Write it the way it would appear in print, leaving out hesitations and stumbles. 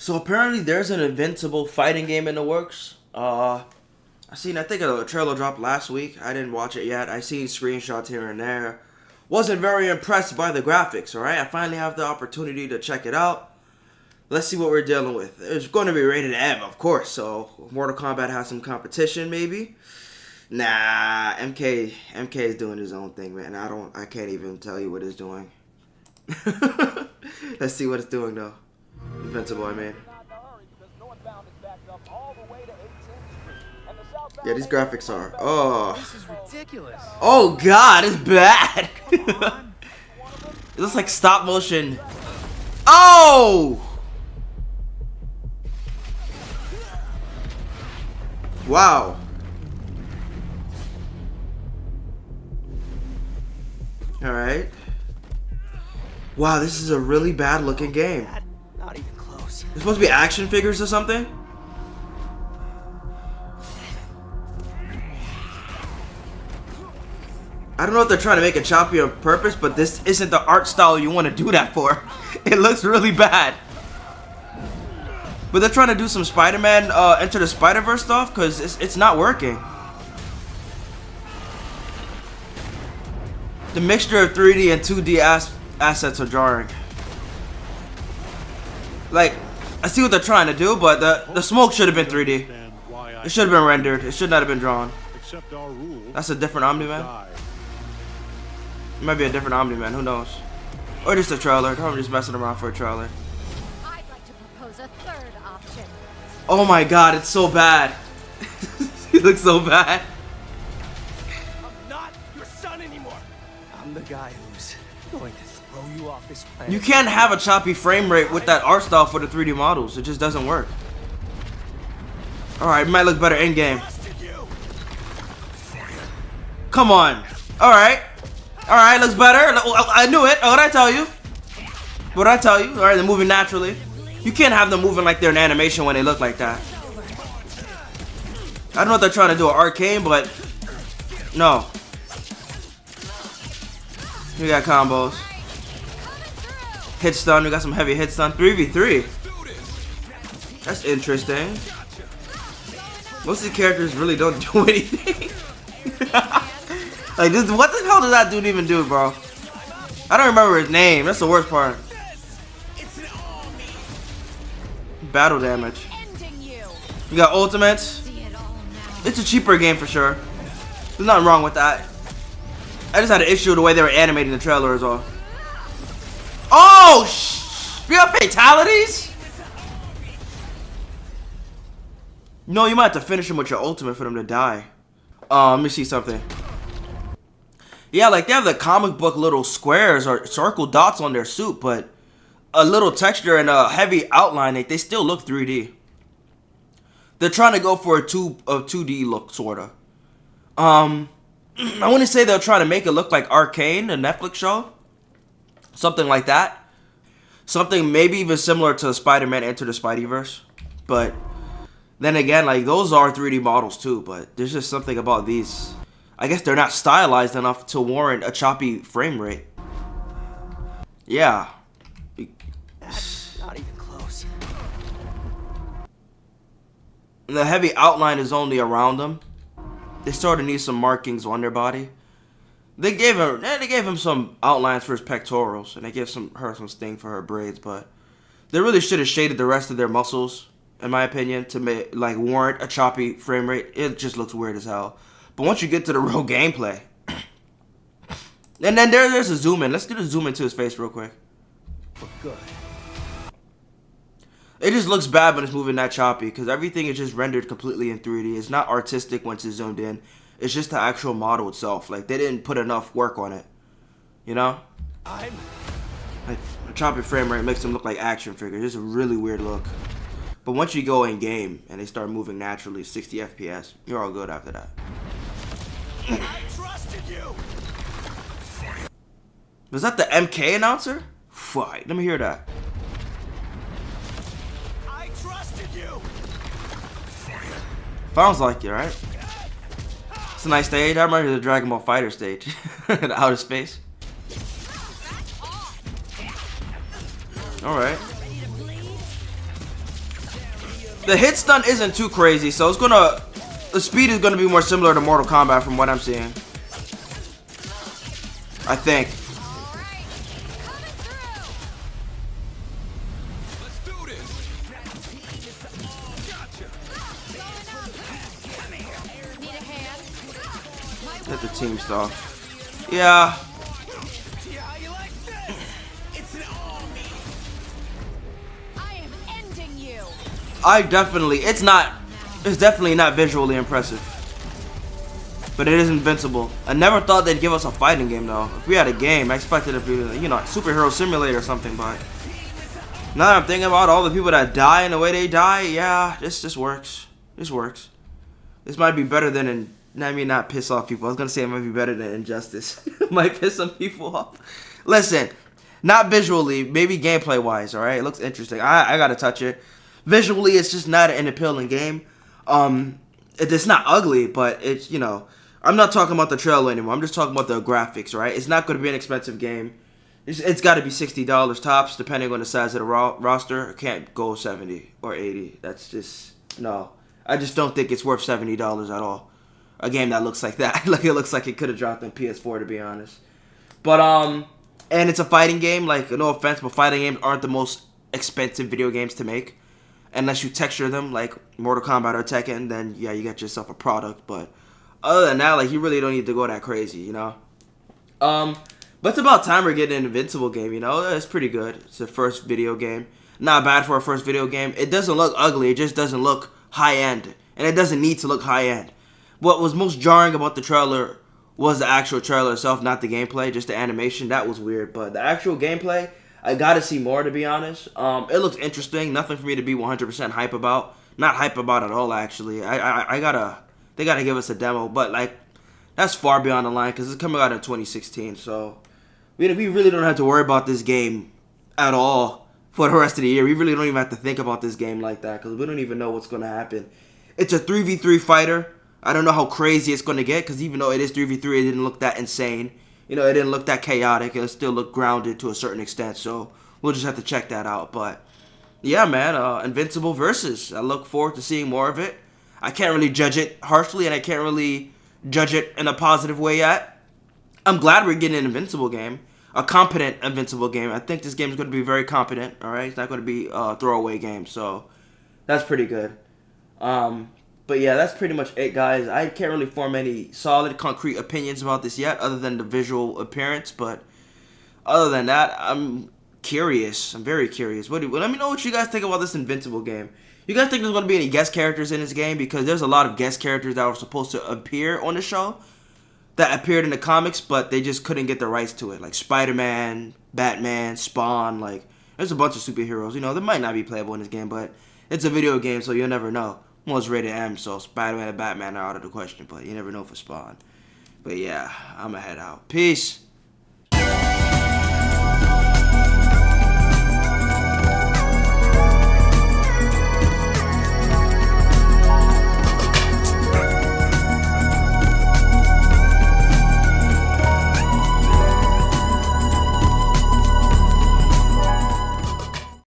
So apparently there's an Invincible fighting game in the works. I think a trailer dropped last week. I didn't watch it yet. I seen screenshots here and there. Wasn't very impressed by the graphics, alright? I finally have the opportunity to check it out. Let's see what we're dealing with. It's going to be rated M, of course, so Mortal Kombat has some competition, maybe? Nah, MK is doing his own thing, man. I can't even tell you what it's doing. Let's see what it's doing, though. Invincible, I mean. Yeah, these graphics are. Oh. This is ridiculous. Oh God, it's bad. It looks like stop motion. Oh. Wow. All right. Wow, this is a really bad looking game. Not even close. It's supposed to be action figures or something? I don't know if they're trying to make it choppy on purpose, but this isn't the art style you want to do that for. It looks really bad. But they're trying to do some Spider-Man Enter the Spider-Verse stuff because it's not working. The mixture of 3D and 2D assets are jarring. Like, I see what they're trying to do, but the smoke should have been 3D. It should have been rendered. It should not have been drawn. That's a different Omni-Man. It might be a different Omni-Man, who knows? Or just a trailer. They're probably just messing around for a trailer. I'd like to propose a third option. Oh my God, it's so bad. He looks so bad. I'm not your son anymore. I'm the guy who's going to throw you off this planet. You can't have a choppy frame rate with that art style for the 3D models. It just doesn't work. Alright, it might look better in-game. Come on. Alright. Alright, looks better. I knew it. What'd I tell you? What'd I tell you? Alright, they're moving naturally. You can't have them moving like they're in animation when they look like that. I don't know if they're trying to do an arcane, but no. We got combos. Hit stun. We got some heavy hit stun. 3v3. That's interesting. Most of the characters really don't do anything. Like this, what the hell does that dude even do, bro? I don't remember his name. That's the worst part. Battle damage. You got ultimates. It's a cheaper game for sure. There's nothing wrong with that. I just had an issue with the way they were animating the trailer as well. Oh, you got fatalities? No, you might have to finish them with your ultimate for them to die. Let me see something. Yeah, like they have the comic book little squares or circle dots on their suit, but a little texture and a heavy outline, they still look 3D. They're trying to go for a 2D look, sorta. I want to say they'll try to make it look like Arcane, the Netflix show. Something like that. Something maybe even similar to Spider-Man Enter the Spideyverse. But then again, like those are 3D models too, but there's just something about these. I guess they're not stylized enough to warrant a choppy frame rate. Yeah. That's not even close. And the heavy outline is only around them. They sort of need some markings on their body. They gave him some outlines for his pectorals, and they gave her some sting for her braids, but they really should have shaded the rest of their muscles, in my opinion, to make like warrant a choppy frame rate. It just looks weird as hell. But once you get to the real gameplay, and then there's a zoom in. Let's do the zoom into his face real quick. Look good. It just looks bad when it's moving that choppy because everything is just rendered completely in 3D. It's not artistic once it's zoomed in. It's just the actual model itself. Like they didn't put enough work on it, you know? Like a choppy frame rate makes them look like action figures. It's a really weird look. But once you go in game and they start moving naturally, 60 FPS, you're all good after that. I trusted you. Was that the MK announcer? Fight. Let me hear that. I trusted you. Sounds like it, right? It's a nice stage. I remember the Dragon Ball Fighter stage in outer space. Alright. The hit stun isn't too crazy, so it's gonna... The speed is gonna be more similar to Mortal Kombat from what I'm seeing. I think. Get the team stuff. Yeah. It's definitely not visually impressive. But it is Invincible. I never thought they'd give us a fighting game though. If we had a game, I expected it to be, you know, a superhero simulator or something, but now that I'm thinking about all the people that die and the way they die, yeah, this just works. This works. This might be better than not piss off people. I was gonna say it might be better than Injustice. Might piss some people off. Listen, not visually, maybe gameplay wise, alright? It looks interesting. I gotta touch it. Visually, it's just not an appealing game. It's not ugly, but it's, you know, I'm not talking about the trailer anymore. I'm just talking about the graphics, right? It's not going to be an expensive game. It's got to be $60 tops, depending on the size of the roster. It can't go 70 or 80. That's just, no. I just don't think it's worth $70 at all. A game that looks like that. Like, it looks like it could have dropped on PS4, to be honest. But, and it's a fighting game. Like, no offense, but fighting games aren't the most expensive video games to make. Unless you texture them like Mortal Kombat or Tekken, then yeah, you got yourself a product. But other than that, like, you really don't need to go that crazy, you know? But it's about time we're getting an Invincible game, you know? It's pretty good. It's the first video game. Not bad for a first video game. It doesn't look ugly. It just doesn't look high-end. And it doesn't need to look high-end. What was most jarring about the trailer was the actual trailer itself, not the gameplay, just the animation. That was weird. But the actual gameplay, I gotta see more, to be honest. It looks interesting. Nothing for me to be 100% hype about. Not hype about at all, actually. They gotta give us a demo, but like, that's far beyond the line because it's coming out in 2016. So we really don't have to worry about this game at all for the rest of the year. We really don't even have to think about this game like that because we don't even know what's gonna happen. It's a 3v3 fighter. I don't know how crazy it's gonna get because even though it is 3v3, it didn't look that insane. You know, it didn't look that chaotic. It still looked grounded to a certain extent. So we'll just have to check that out. But yeah, man, Invincible versus. I look forward to seeing more of it. I can't really judge it harshly, and I can't really judge it in a positive way yet. I'm glad we're getting an Invincible game. A competent Invincible game. I think this game is going to be very competent, alright? It's not going to be a throwaway game, so that's pretty good. But yeah, that's pretty much it, guys. I can't really form any solid, concrete opinions about this yet, other than the visual appearance, but other than that, I'm curious. I'm very curious. Let me know what you guys think about this Invincible game. You guys think there's going to be any guest characters in this game? Because there's a lot of guest characters that were supposed to appear on the show that appeared in the comics, but they just couldn't get the rights to it. Like Spider-Man, Batman, Spawn, like, there's a bunch of superheroes. You know, they might not be playable in this game, but it's a video game, so you'll never know. Well, it's rated M, so Spider-Man and Batman are out of the question, but you never know for Spawn. But yeah, I'm going to head out. Peace.